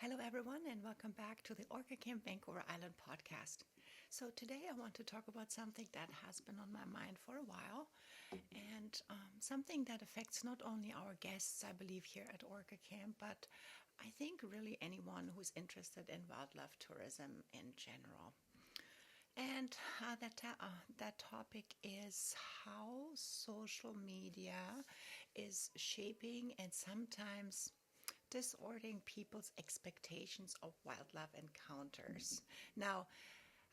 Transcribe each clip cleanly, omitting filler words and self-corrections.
Hello, everyone, and welcome back to the Orca Camp Vancouver Island podcast. So, today I want to talk about something that has been on my mind for a while and something that affects not only our guests, I believe, here at Orca Camp, but I think really anyone who's interested in wildlife tourism in general. And that topic is how social media is shaping and sometimes disordering people's expectations of wildlife encounters. Now,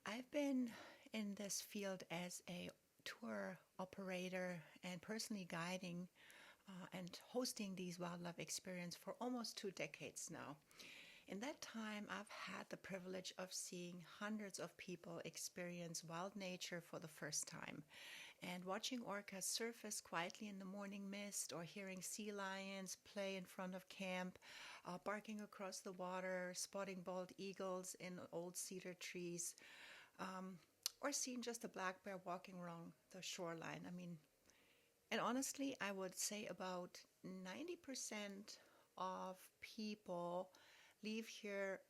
I've been in this field as a tour operator and personally guiding and hosting these wildlife experiences for almost 2 decades now. In that time, I've had the privilege of seeing hundreds of people experience wild nature for the first time. And watching orcas surface quietly in the morning mist, or hearing sea lions play in front of camp, barking across the water, spotting bald eagles in old cedar trees, or seeing just a black bear walking along the shoreline. And honestly, I would say about 90% of people leave here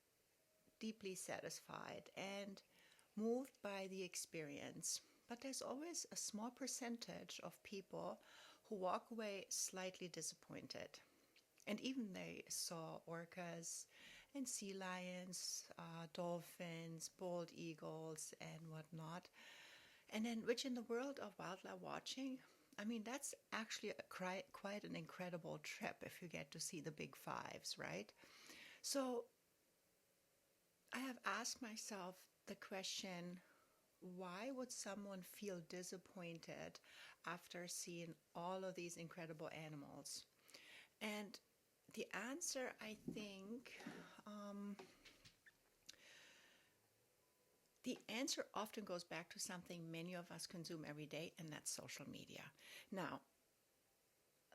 deeply satisfied and moved by the experience. But there's always a small percentage of people who walk away slightly disappointed. And even they saw orcas and sea lions, dolphins, bald eagles, and whatnot. And then, which in the world of wildlife watching, that's actually quite an incredible trip if you get to see the big fives, right? So I have asked myself the question, why would someone feel disappointed after seeing all of these incredible animals? And the answer, I think, the answer often goes back to something many of us consume every day, and that's social media. Now,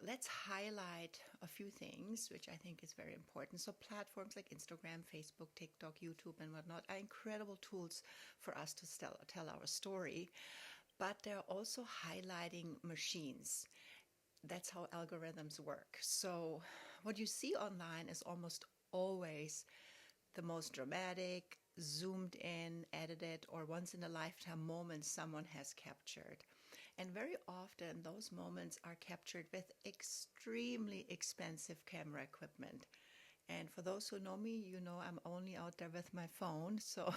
let's highlight a few things, which I think is very important. So platforms like Instagram, Facebook, TikTok, YouTube, and whatnot are incredible tools for us to tell our story, but they're also highlighting machines. That's how algorithms work. So what you see online is almost always the most dramatic, zoomed in, edited, or once in a lifetime moments someone has captured. And very often those moments are captured with extremely expensive camera equipment. And for those who know me, you know I'm only out there with my phone. So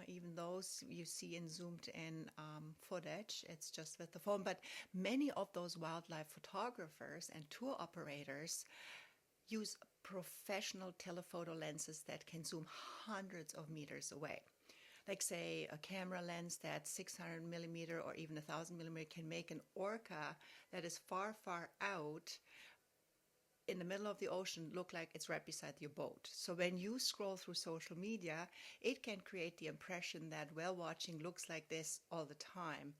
even those you see in zoomed in footage, it's just with the phone. But many of those wildlife photographers and tour operators use professional telephoto lenses that can zoom hundreds of meters away. Like, say, a camera lens that's 600 millimeter or even 1,000 millimeter can make an orca that is far, far out in the middle of the ocean look like it's right beside your boat. So when you scroll through social media, it can create the impression that whale watching looks like this all the time.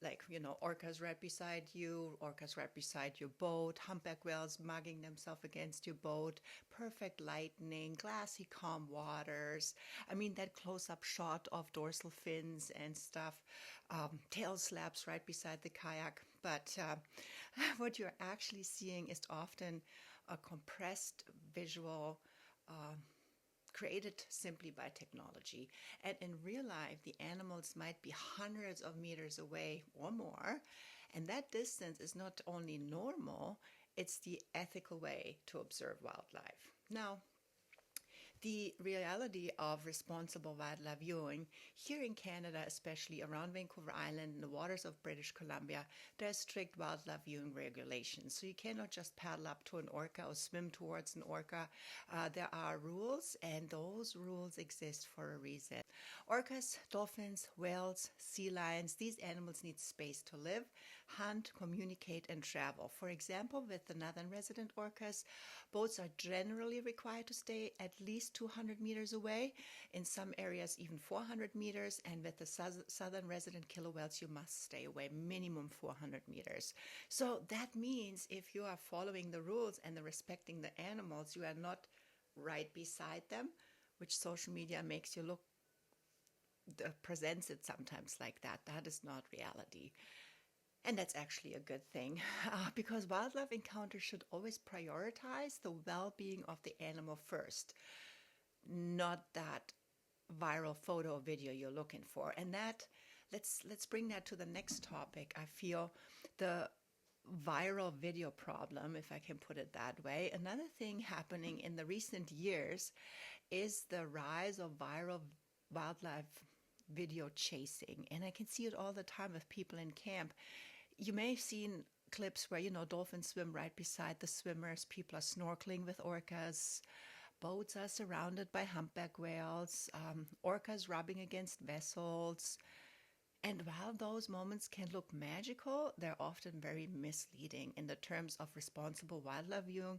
Like, orcas right beside you, orcas right beside your boat, humpback whales mugging themselves against your boat, perfect lightning, glassy calm waters. That close-up shot of dorsal fins and stuff, tail slaps right beside the kayak. But what you're actually seeing is often a compressed visual created simply by technology. And in real life, the animals might be hundreds of meters away or more. And that distance is not only normal, it's the ethical way to observe wildlife. Now, the reality of responsible wildlife viewing here in Canada, especially around Vancouver Island and the waters of British Columbia, there are strict wildlife viewing regulations. So you cannot just paddle up to an orca or swim towards an orca. There are rules, and those rules exist for a reason. Orcas, dolphins, whales, sea lions, these animals need space to live, hunt, communicate, and travel. For example, with the northern resident orcas, boats are generally required to stay at least 200 meters away, in some areas even 400 meters, and with the southern resident killer whales, you must stay away minimum 400 meters. So that means if you are following the rules and respecting the animals, you are not right beside them, which social media makes you presents it sometimes like that. That is not reality. And that's actually a good thing because wildlife encounters should always prioritize the well being of the animal first, not that viral photo or video you're looking for. And that let's bring that to the next topic. I feel the viral video problem, if I can put it that way. Another thing happening in the recent years is the rise of viral wildlife video chasing. And I can see it all the time with people in camp. You may have seen clips where, dolphins swim right beside the swimmers. People are snorkeling with orcas. Boats are surrounded by humpback whales. Orcas rubbing against vessels. And while those moments can look magical, they're often very misleading in the terms of responsible wildlife viewing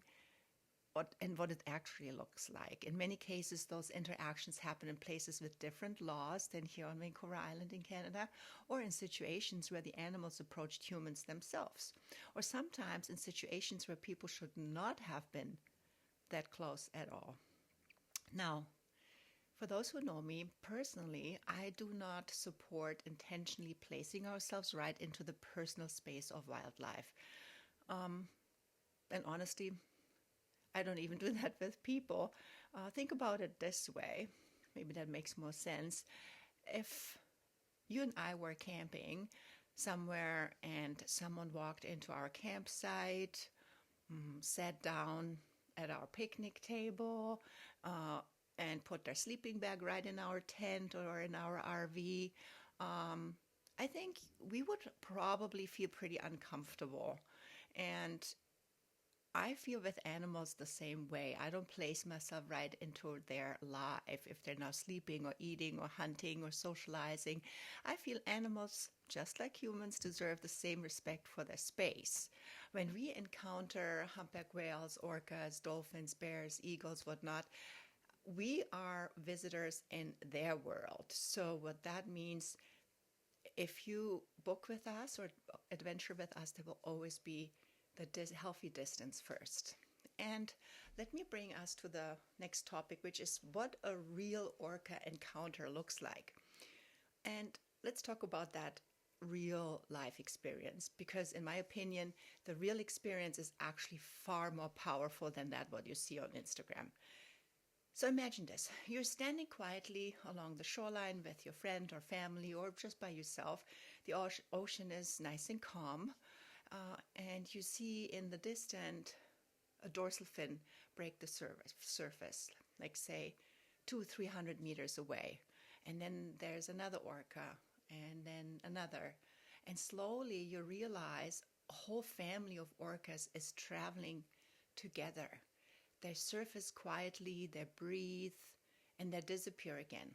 and what it actually looks like. In many cases, those interactions happen in places with different laws than here on Vancouver Island in Canada, or in situations where the animals approached humans themselves, or sometimes in situations where people should not have been that close at all. Now, for those who know me personally, I do not support intentionally placing ourselves right into the personal space of wildlife. And honestly, I don't even do that with people. Think about it this way. Maybe that makes more sense. If you and I were camping somewhere and someone walked into our campsite, sat down at our picnic table, and put their sleeping bag right in our tent or in our RV, I think we would probably feel pretty uncomfortable. And I feel with animals the same way. I don't place myself right into their life if they're now sleeping or eating or hunting or socializing. I feel animals, just like humans, deserve the same respect for their space. When we encounter humpback whales, orcas, dolphins, bears, eagles, whatnot, we are visitors in their world. So what that means, if you book with us or adventure with us, there will always be the healthy distance first. And let me bring us to the next topic, which is what a real orca encounter looks like. And let's talk about that real life experience, because in my opinion, the real experience is actually far more powerful than that what you see on Instagram. So imagine this. You're standing quietly along the shoreline with your friend or family or just by yourself. The ocean is nice and calm. And you see in the distance a dorsal fin break the surface, like say 200-300 meters away. And then there's another orca and then another. And slowly you realize a whole family of orcas is traveling together. They surface quietly, they breathe, and they disappear again.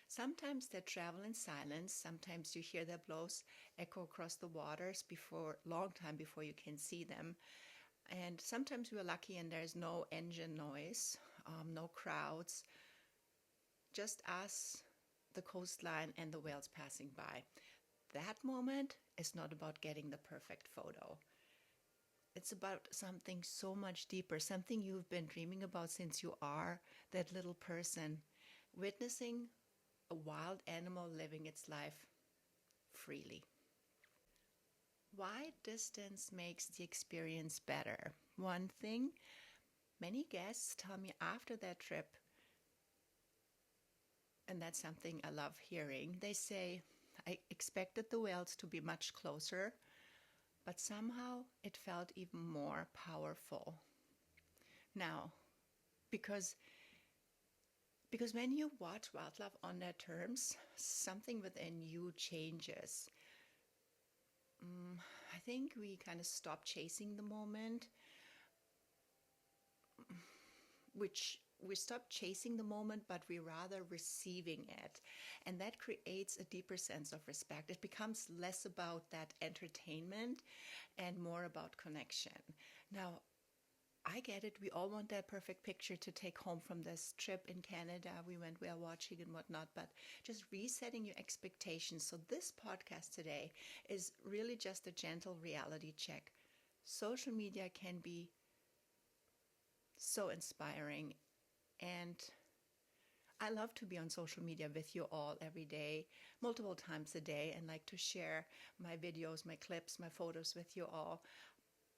Sometimes they travel in silence. Sometimes you hear their blows echo across the waters long time before you can see them. And sometimes we're lucky and there's no engine noise, no crowds, just us, the coastline, and the whales passing by. That moment is not about getting the perfect photo. It's about something so much deeper, something you've been dreaming about since you are that little person, witnessing a wild animal living its life freely. Why distance makes the experience better? One thing, many guests tell me after their trip, and that's something I love hearing, they say, I expected the whales to be much closer, but somehow it felt even more powerful. Now, because when you watch wildlife on their terms, something within you changes. I think we kind of stop chasing the moment, which we stop chasing the moment, but we rather receiving it. And that creates a deeper sense of respect. It becomes less about that entertainment and more about connection. Now, I get it. We all want that perfect picture to take home from this trip in Canada. We went whale watching and whatnot, but just resetting your expectations. So this podcast today is really just a gentle reality check. Social media can be so inspiring, and I love to be on social media with you all every day, multiple times a day, and like to share my videos, my clips, my photos with you all.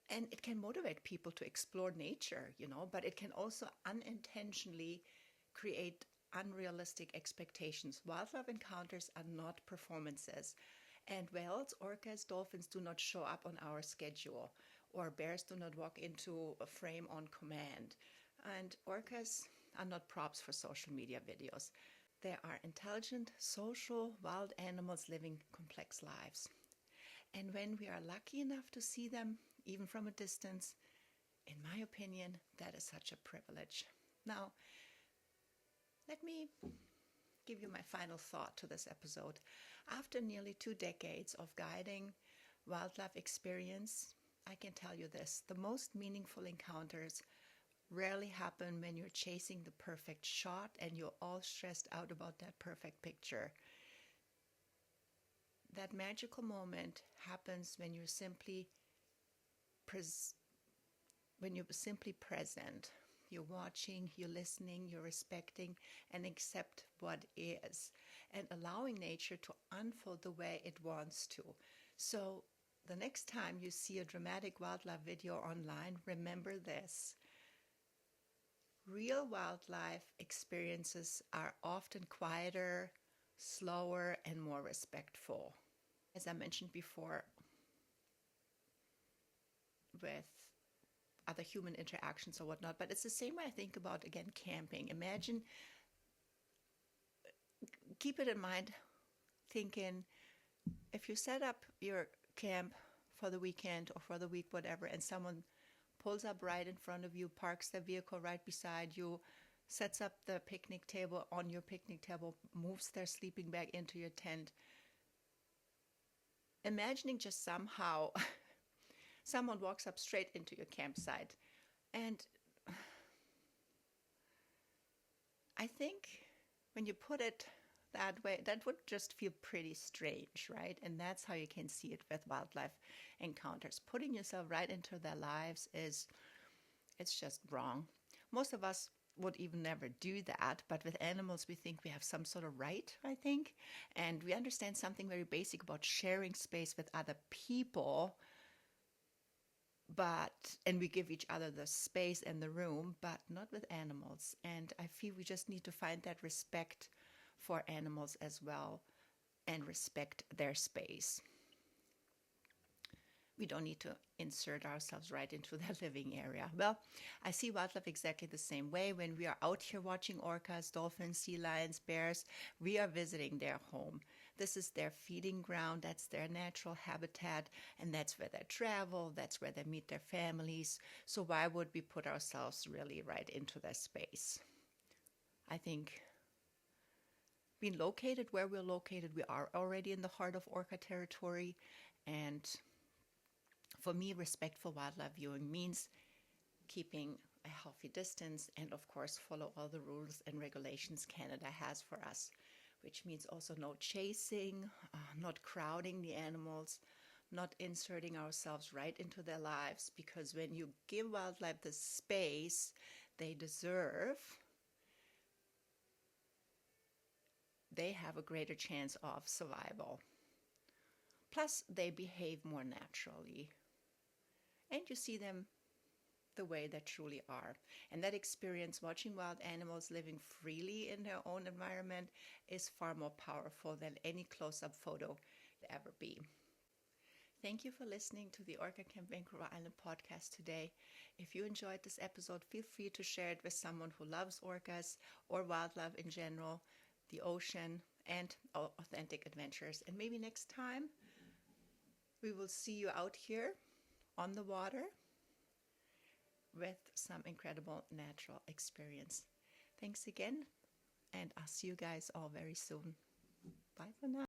And it can motivate people to explore nature, but it can also unintentionally create unrealistic expectations. Wildlife encounters are not performances. And whales, orcas, dolphins do not show up on our schedule, or bears do not walk into a frame on command. And orcas are not props for social media videos. They are intelligent, social, wild animals living complex lives. And when we are lucky enough to see them, even from a distance, in my opinion, that is such a privilege. Now, let me give you my final thought to this episode. After nearly 2 decades of guiding wildlife experience, I can tell you this: the most meaningful encounters rarely happen when you're chasing the perfect shot and you're all stressed out about that perfect picture. That magical moment happens when you're simply present. You're watching, you're listening, you're respecting, and accept what is, and allowing nature to unfold the way it wants to. So the next time you see a dramatic wildlife video online, remember this: real wildlife experiences are often quieter, slower, and more respectful. As I mentioned before, with other human interactions or whatnot, but it's the same way I think about, again, camping. Imagine, keep it in mind, thinking, if you set up your camp for the weekend or for the week, whatever, and someone pulls up right in front of you, parks their vehicle right beside you, sets up the picnic table on your picnic table, moves their sleeping bag into your tent, imagining just somehow someone walks up straight into your campsite. And I think when you put it that way, that would just feel pretty strange, right? And that's how you can see it with wildlife encounters. Putting yourself right into their lives it's just wrong. Most of us would even never do that, but with animals we think we have some sort of right, I think, and we understand something very basic about sharing space with other people, and we give each other the space and the room, but not with animals. And I feel we just need to find that respect for animals as well and respect their space. We don't need to insert ourselves right into their living area. Well, I see wildlife exactly the same way. When we are out here watching orcas, dolphins, sea lions, bears, we are visiting their home. This is their feeding ground. That's their natural habitat. And that's where they travel. That's where they meet their families. So why would we put ourselves really right into their space? I think being located where we're located, we are already in the heart of orca territory. And for me, respectful wildlife viewing means keeping a healthy distance and, of course, follow all the rules and regulations Canada has for us, which means also no chasing, not crowding the animals, not inserting ourselves right into their lives, because when you give wildlife the space they deserve, they have a greater chance of survival. Plus, they behave more naturally. And you see them the way they truly are. And that experience, watching wild animals living freely in their own environment, is far more powerful than any close-up photo could ever be. Thank you for listening to the Orca Camp Vancouver Island podcast today. If you enjoyed this episode, feel free to share it with someone who loves orcas or wildlife in general, the ocean, and authentic adventures. And maybe next time we will see you out here on the water with some incredible natural experience. Thanks again, and I'll see you guys all very soon. Bye for now.